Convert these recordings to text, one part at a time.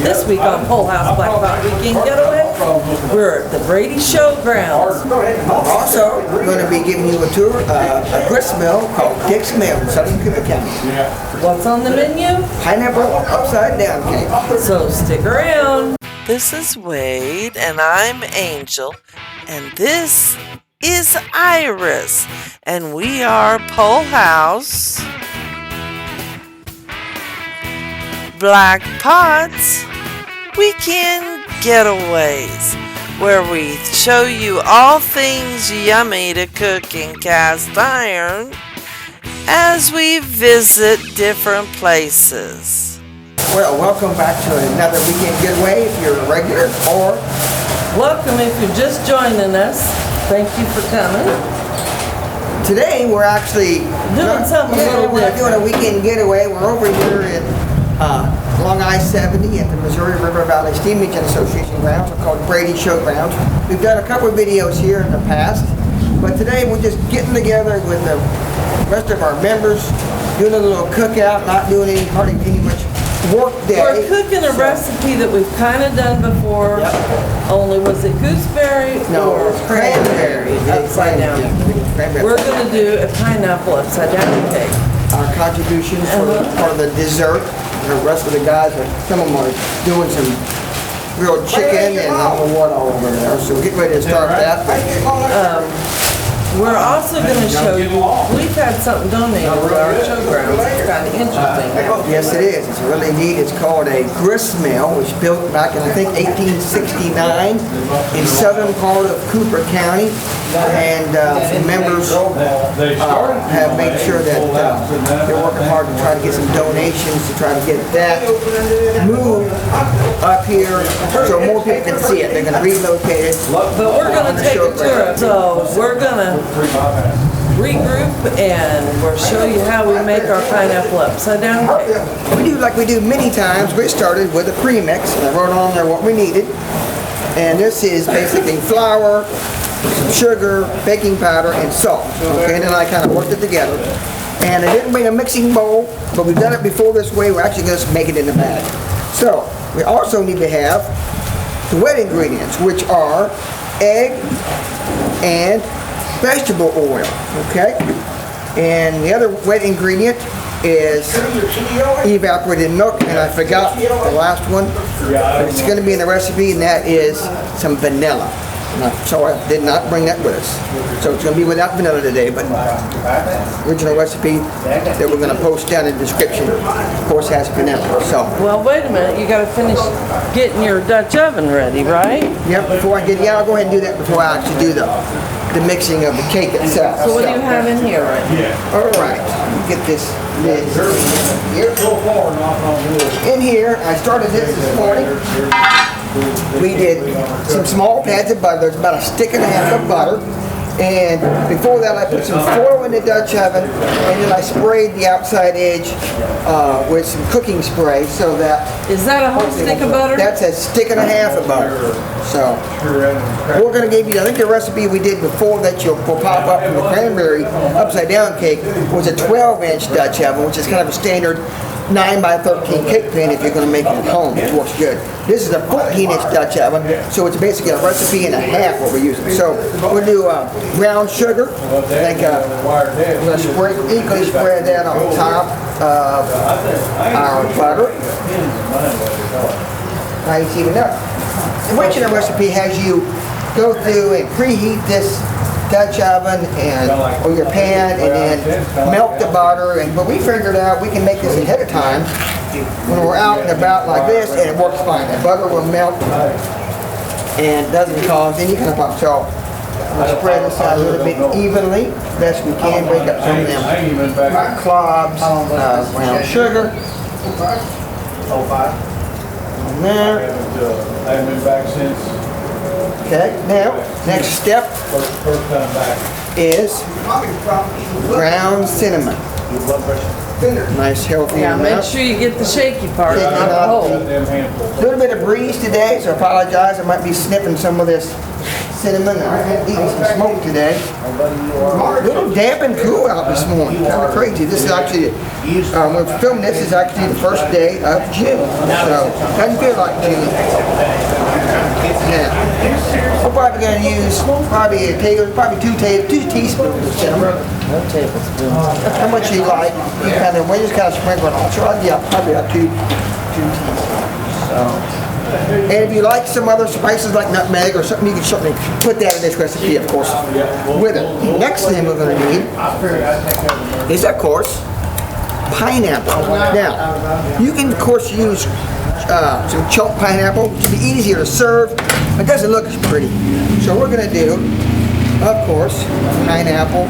This week on Whole House Black Pot Weekend Getaway, we're at the Brady Showgrounds. Also, we're going to be giving you a tour of a grist mill called Dick's Mill in southern Cookbook County. What's on the menu? Pineapple upside down cake. So stick around. This is Wade, and I'm Angel, and this is Iris, and we are Whole House Black Pots Weekend Getaways, where we show you all things yummy to cook in cast iron as we visit different places. Well, welcome back to another weekend getaway if you're a regular, or welcome if you're just joining us. Thank you for coming. Today we're actually doing something a little we're different. Doing a weekend getaway. We're over here in along I-70 at the Missouri River Valley Steam Engine Association grounds. They're called Brady Showgrounds. We've done a couple of videos here in the past, but today we're just getting together with the rest of our members, doing a little cookout, not doing hardly any much work day. We're cooking a recipe that we've kind of done before. Yep. Only was it gooseberry or it's cranberry upside down? Cranberry. We're going to do a pineapple upside down cake. Our contributions for the dessert. The rest of the guys, some of them are doing some grilled chicken and I don't know what all over there. So we're getting ready to start that. We're also going to show you, we've had something donated to our showgrounds. It's kind of interesting. Yes, it is. It's really neat. It's called a grist mill, which was built back in, I think, 1869 in southern part of Cooper County. And some members have made sure that they're working hard to try to get some donations to try to get that moved up here so more people can see it. They're going to relocate it. But we're going to take a tour. So we're going to regroup and we'll show you how we make our pineapple upside down cake. We do like we do many times. We started with a premix and I wrote on there what we needed. And this is basically flour, some sugar, baking powder, and salt. Okay, and then I kind of worked it together. And I didn't bring a mixing bowl, but we've done it before this way. We're actually going to make it in the bag. So we also need to have the wet ingredients, which are egg and vegetable oil. Okay, and the other wet ingredient is evaporated milk, and I forgot the last one, but it's going to be in the recipe, and that is some vanilla. So I did not bring that with us. So it's going to be without vanilla today, but the original recipe that we're going to post down in the description, of course, has vanilla. So. Well, wait a minute. You got to finish getting your Dutch oven ready, right? Yep. Before I get, I'll go ahead and do that before I actually do the mixing of the cake itself. So what do you have in here right now? All right. Let me get this lid here. In here, I started this morning. We did some small pads of butter. There's about a stick and a half of butter. And before that, I put some foil in the Dutch oven, and then I sprayed the outside edge with some cooking spray so that... Is that a whole stick of butter? That's a stick and a half of butter. So, we're going to give you, I think the recipe we did before that will pop up from the cranberry upside down cake was a 12-inch Dutch oven, which is kind of a standard 9 by 13 cake pan if you're going to make it at home, which works good. This is a 14-inch Dutch oven, so it's basically a recipe and a half what we're using. So we'll do brown sugar. I think we're going to equally spread that on top of our butter. Nice even up. The original recipe has you go through and preheat this Dutch oven or your pan, and then melt the butter. But we figured out we can make this ahead of time when we're out and about like this, and it works fine. The butter will melt and doesn't cause any kind of problem. So we'll spread this out a little bit evenly, best we can. Break up some of them cloves of brown sugar. And there. I haven't been back since. Okay, now, next step is ground cinnamon. Nice, healthy amount. Make sure you get the shaky part out of the hole. A little bit of breeze today, so I apologize. I might be sniffing some of this cinnamon. I'm eating some smoke today. A little damp and cool out this morning. Kind of crazy. This is actually, when we're filming this, is actually the first day of June. So, doesn't feel like June. Now, we're probably going to use probably two teaspoons of cinnamon. 1 tablespoon. How much you like? You just kind of sprinkle it on. So yeah, probably about two teaspoons. So. And if you like some other spices like nutmeg or something, you can certainly put that in this recipe, of course, with it. The next thing we're going to need is, of course, pineapple. Now, you can, of course, use some chopped pineapple to be easier to serve. It doesn't look as pretty. So we're going to do, of course, pineapple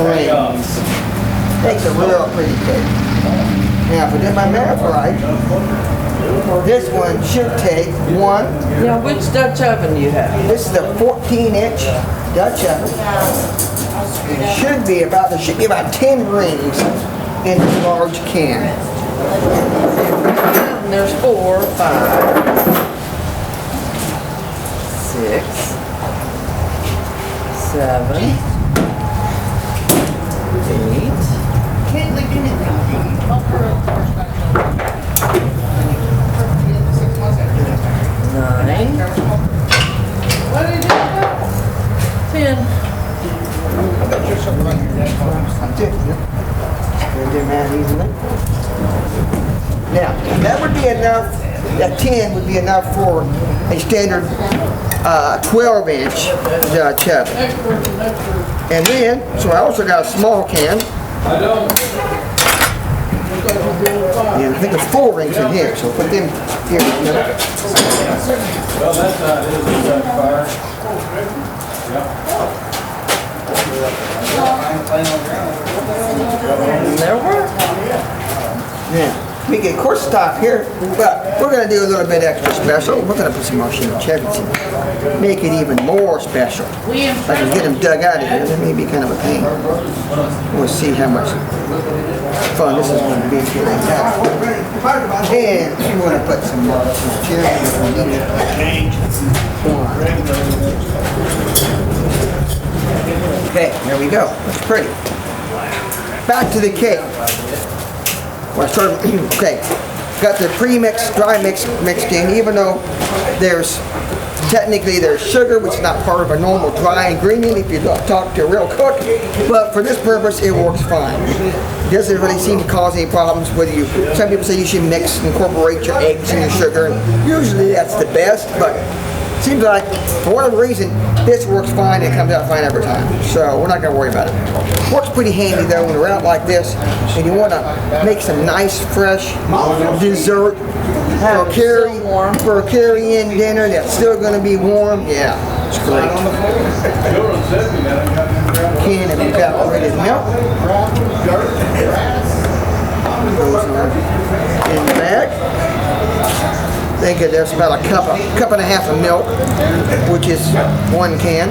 rings. Makes a real pretty cake. Now, if I did my math right, this one should take one. Now, which Dutch oven do you have? This is a 14-inch Dutch oven. There should be about 10 rings in this large can. And there's 4, 5, 6, 7, 10. Now, that would be enough, that 10 would be enough for a standard 12-inch Dutch oven. And then, so I also got a small can. And I think there's 4 rings in here, so put them here in a minute. Well, that's not it. It's on fire. There were. Yeah. We can, of course, stop here, but we're going to do a little bit extra special. We're going to put some machine cheddars in, make it even more special. If I can get them dug out of here, that may be kind of a pain. We'll see how much fun this is going to be here. And we want to put some cherries in it. Okay, there we go. That's pretty. Back to the cake. Well, okay, got the pre-mix, dry mix mixed in, even though there's sugar, which is not part of a normal dry ingredient if you talk to a real cook, but for this purpose, it works fine. It doesn't really seem to cause any problems whether you, some people say you should incorporate your eggs and your sugar, and usually that's the best, but it seems like, for whatever reason, this works fine and it comes out fine every time. So we're not going to worry about it. Works pretty handy though when we're out like this and you want to make some nice fresh dessert for a carry-in dinner that's still going to be warm. Yeah, it's great. Can of evaporated milk. Goes on in the bag. I think there's about a cup and a half of milk, which is 1 can.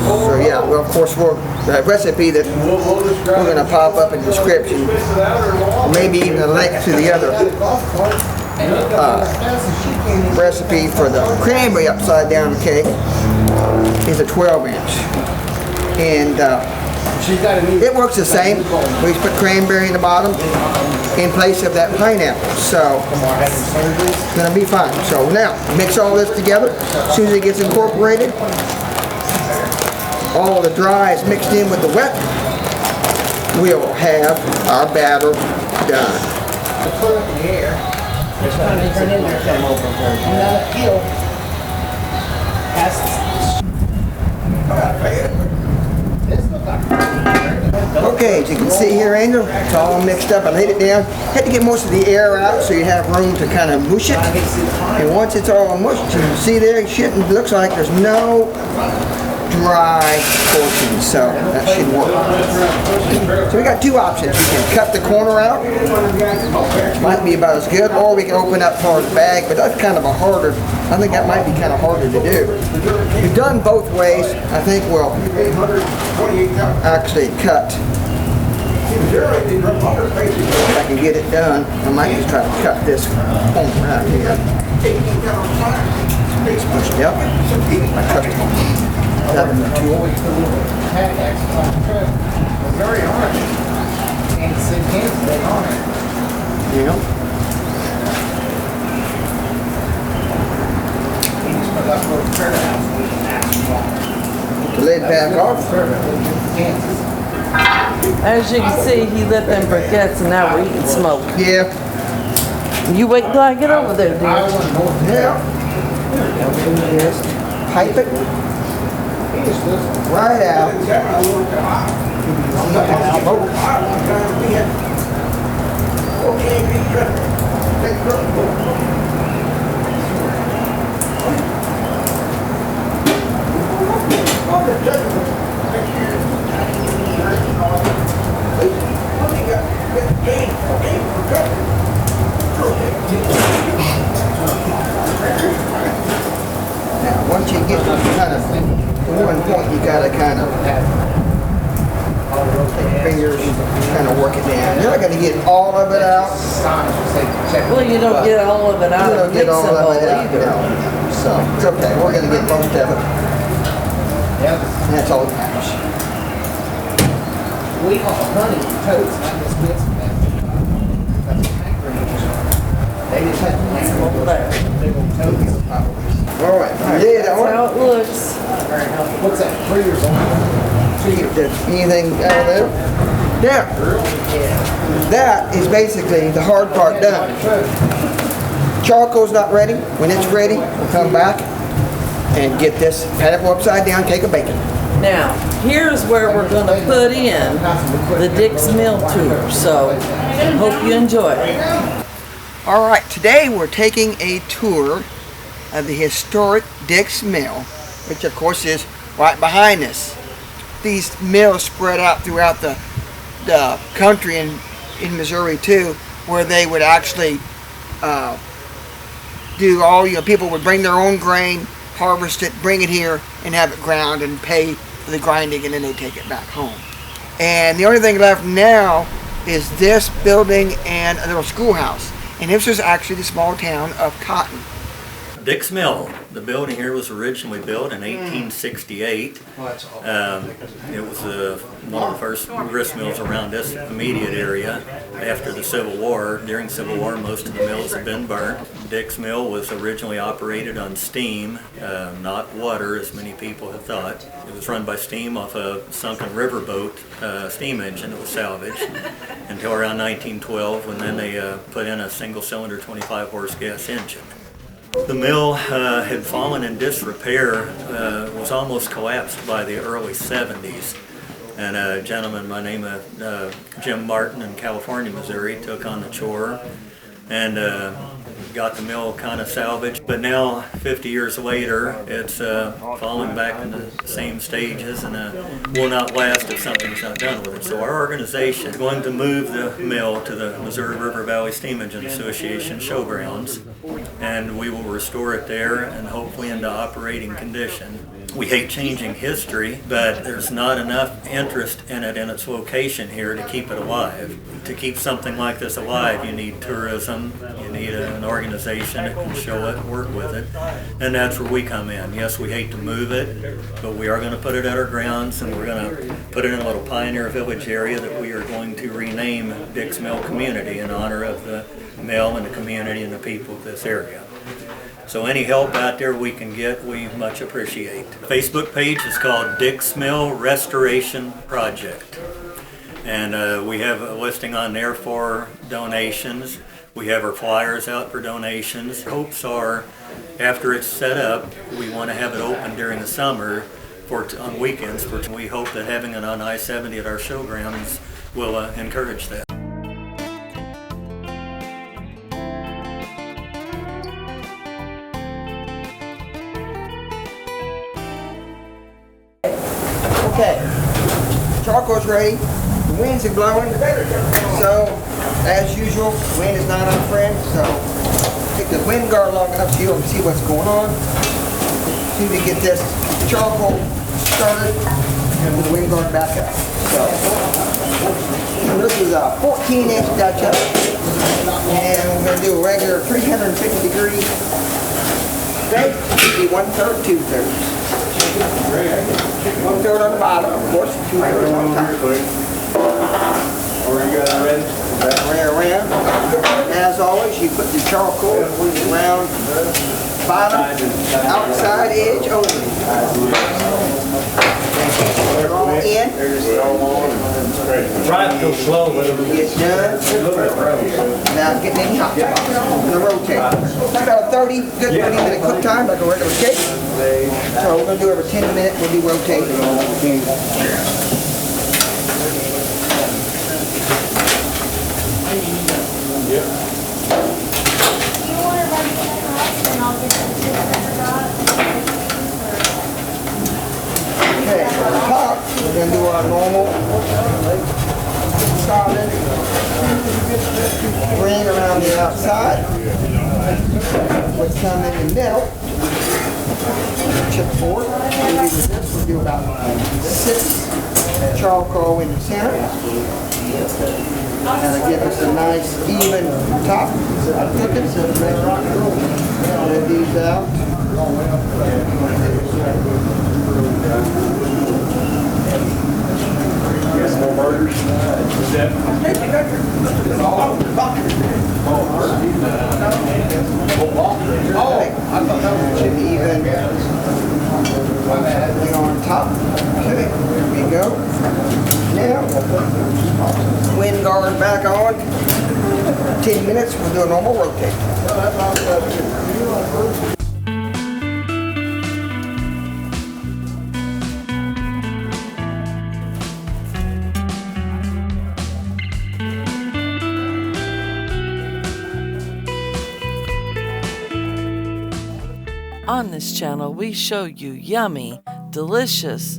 So yeah, well, of course, the recipe that we're going to pop up in the description, or maybe even a link to the other recipe for the cranberry upside down cake is a 12-inch, and it works the same. We just put cranberry in the bottom in place of that pineapple, so it's going to be fine. So now, mix all this together. As soon as it gets incorporated, all the dry is mixed in with the wet, we'll have our batter done. Okay, as you can see here, Angel, it's all mixed up. I laid it down. Had to get most of the air out so you have room to kind of mush it. And once it's all mushed, you can see there, it looks like there's no dry portion, so that should work. So we got 2 options. We can cut the corner out, might be about as good, or we can open up part of the bag, but that's kind of I think that might be kind of harder to do. We've done both ways. I think we'll actually cut. If I can get it done, I might just try to cut this corner out here. Just push it up. I trust him. Having the tool. It's very hard. And it's intensely on it. Yeah. That's what the fair house was in Ashland. The lid back off. As you can see, he lit them briquettes and now we're eating smoke. Yeah. You wait till I get over there, dude. Yeah. Just pipe it right out. Now, once you get kind of to one point, you gotta kind of take your fingers, kind of work it down. You're not gonna get all of it out. Well, you don't get all of it out You of don't the get all mixing of bowl it out. either. No. So it's okay. We're gonna get most of it. And that's all that matters. We all honey toast, not just bits of that. That's what they just have to hang them over there. They will toast. All right. Yeah, That's how it looks. What's that, 3 years old? Anything out of there? Now, that is basically the hard part done. Charcoal's not ready. When it's ready, we'll come back and get this, pat it upside down, take a bacon. Now, here's where we're going to put in the Dick's Mill tour. So, hope you enjoy it. All right, today we're taking a tour of the historic Dick's Mill, which of course is right behind us. These mills spread out throughout the country and in Missouri too, where they would actually do all, people would bring their own grain, harvest it, bring it here, and have it ground and pay for the grinding, and then they take it back home. And the only thing left now is this building and a little schoolhouse. And this was actually the small town of Cotton. Dick's Mill. The building here was originally built in 1868. It was one of the first grist mills around this immediate area. After the Civil War, during Civil War, most of the mills had been burnt. Dick's Mill was originally operated on steam, not water, as many people have thought. It was run by steam off a sunken riverboat steam engine that was salvaged until around 1912, when then they put in a single-cylinder 25-horse gas engine. The mill had fallen in disrepair, was almost collapsed by the early 70s. And a gentleman by the name of Jim Martin in California, Missouri, took on the chore and got the mill kind of salvaged. But now, 50 years later, it's falling back in the same stages and will not last if something's not done with it. So our organization is going to move the mill to the Missouri River Valley Steam Engine Association showgrounds, and we will restore it there and hopefully into operating condition. We hate changing history, but there's not enough interest in it in its location here to keep it alive. To keep something like this alive, you need tourism, you need an organization that can show it, work with it, and that's where we come in. Yes, we hate to move it, but we are going to put it at our grounds, and we're going to put it in a little pioneer village area that we are going to rename Dick's Mill Community in honor of the mill and the community and the people of this area. So any help out there we can get, we much appreciate. The Facebook page is called Dick's Mill Restoration Project. And we have a listing on there for donations. We have our flyers out for donations. Hopes are, after it's set up, we want to have it open during the summer on weekends. We hope that having it on I-70 at our showgrounds will encourage that. Okay, charcoal's ready, the winds are blowing, so as usual, wind is not our friend, so take the wind guard long enough so you can see what's going on. See if we get this charcoal started and the wind guard back up. So this is a 14-inch Dutch oven, and we're going to do a regular 350-degree Okay, it'd be 1/3, 2/3. 1/3 on the bottom, of course, 2/3 on top. Around. As always, you put the charcoal around bottom, outside edge only. Put it all in. Try to go slow with it. Get done. Now get in the hot box. I'm gonna rotate. It's about a 30-minute cook time, like a regular cake. So we're gonna do every 10 minutes. We'll be rotating. Okay, on the top, we're going to do our normal solid ring around the outside with some in the middle. Chipboard. We'll do about 6 charcoal in the center. That'll give us a nice even top cooking. So let these out. More burgers. Should be even on top. Okay, there we go. Now, wind guard back on. 10 minutes, we'll do a normal rotate. On this channel, we show you yummy, delicious,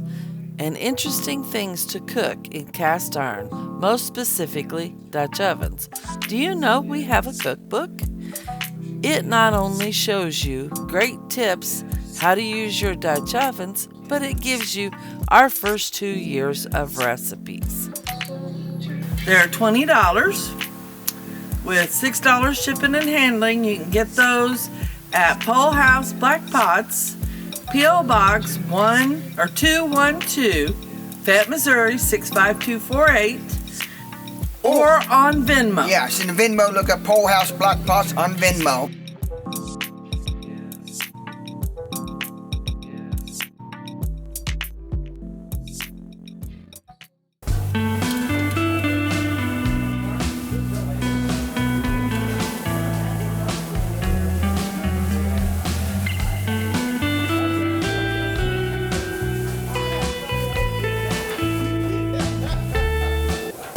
and interesting things to cook in cast iron, most specifically Dutch ovens. Do you know we have a cookbook? It not only shows you great tips how to use your Dutch ovens, but it gives you our first 2 years of recipes. They're $20 with $6 shipping and handling. You can get those at Pole House Black Pots, P.O. Box 212, Fayette, Missouri 65248, or on Venmo. Yes, in the Venmo, look up Pole House Black Pots on Venmo.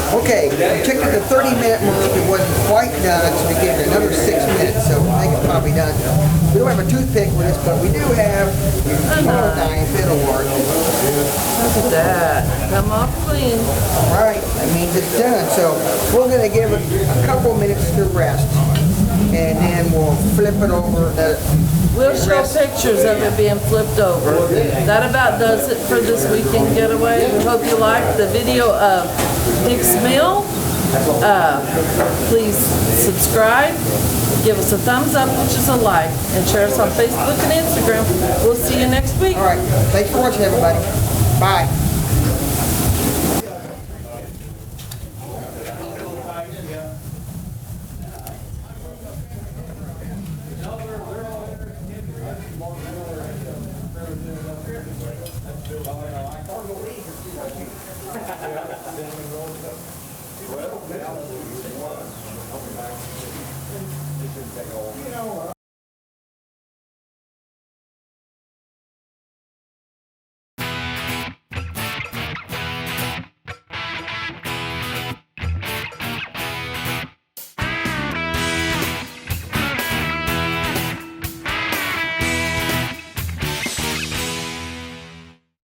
Okay, we took it to 30-minute mark. It wasn't quite done, so we gave it another 6 minutes, so I think it's probably done. We don't have a toothpick with us, but we do have a small knife. It'll work. Look at that. Come off clean. All right, that means it's done. So we're going to give it a couple minutes to rest, and then we'll flip it over. We'll show pictures of it being flipped over. That about does it for this weekend getaway. We hope you liked the video of Dick's Meal. Please subscribe, give us a thumbs up, which is a like, and share us on Facebook and Instagram. We'll see you next week. All right, thanks for watching, everybody. Bye.